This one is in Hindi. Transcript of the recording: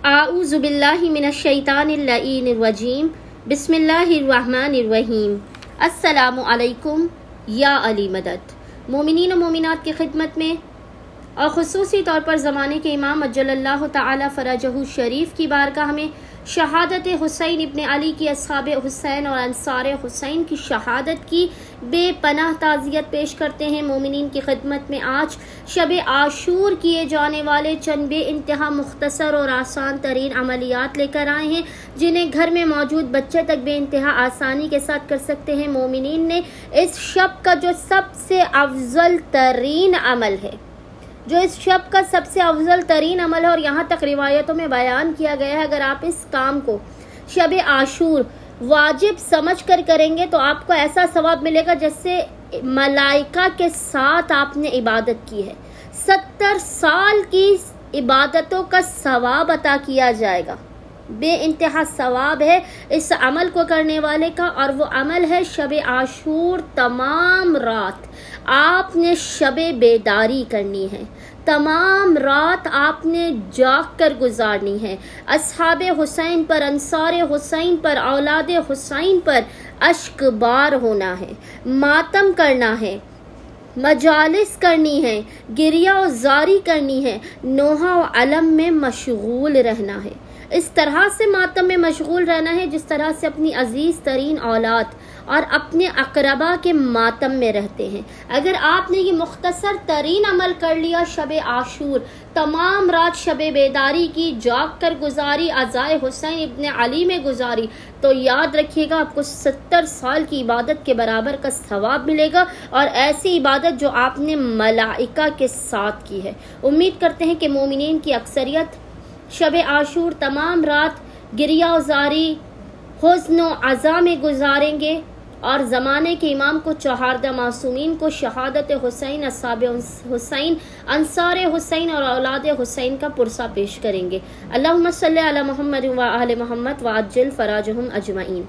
आऊज़ु बिल्लाहि मिनश्शैतानिर्रजीम बिस्मिल्लाहिर्रहमानिर्रहीम। अस्सलामु अलैकुम या अली मदद। मोमिनीन व मोमिनात की खिदमत में और ख़ुसूसी तौर पर ज़माने के इमाम अज्जलल्लाहु ताला फ़रजहु शरीफ की बारगाह में शहादत हुसैन इब्न अली की अस्हाब हुसैन और अंसार हुसैन की शहादत की बेपनाह ताज़ियत पेश करते हैं। मोमिनीन की खिदमत में आज शब आशूर किए जाने वाले चंद बे इंतहा मुख्तसर और आसान तरीन अमलियात लेकर आए हैं, जिन्हें घर में मौजूद बच्चे तक बे इंतहा आसानी के साथ कर सकते हैं। मोमिनीन ने इस शब का जो सबसे अफजल तरीन अमल है, और यहाँ तक रिवायतों में बयान किया गया है, अगर आप इस काम को शब आशूर वाजिब समझ कर करेंगे तो आपको ऐसा सवाब मिलेगा जैसे मलाइका के साथ आपने इबादत की है। 70 साल की इबादतों का सवाब अता किया जाएगा। बे इंतहा सवाब है इस अमल को करने वाले का, और वो अमल है शब आशूर। तमाम रात आपने शबे बेदारी करनी है, तमाम रात आपने जाग कर गुजारनी है। अस्हाबे हुसैन पर, अंसार हुसैन पर, औलादे हुसैन पर अश्कबार होना है, मातम करना है, मजालिस करनी है, गिरिया और जारी करनी है, नोहा और अलम में मशगूल रहना है। इस तरह से मातम में मशगूल रहना है जिस तरह से अपनी अजीज़ तरीन औलाद और अपने अकरबा के मातम में रहते हैं। अगर आपने ये मुख्तसर तरीन अमल कर लिया, शब आशूर तमाम रात शब बेदारी की, जाग कर गुजारी, अज़ाए हुसैन इब्न अली में गुजारी, तो याद रखिएगा आपको 70 साल की इबादत के बराबर का सवाब मिलेगा, और ऐसी इबादत जो आपने मलाइका के साथ की है। उम्मीद करते हैं कि मोमिनीन की अक्सरियत शब आशूर तमाम रात गिरिया जारी, हुज़्न व अज़ा में गुजारेंगे, और ज़माने के इमाम को, चौहारदा मासूमीन को शहादत हुसैन, अस्हाब हुसैन, अंसार हुसैन और औलाद हुसैन का पुरसा पेश करेंगे। अल्लाहुम्मा सल्ली अला मुहम्मद व आले मुहम्मद व अज्जिल फराजहुम अजमईन।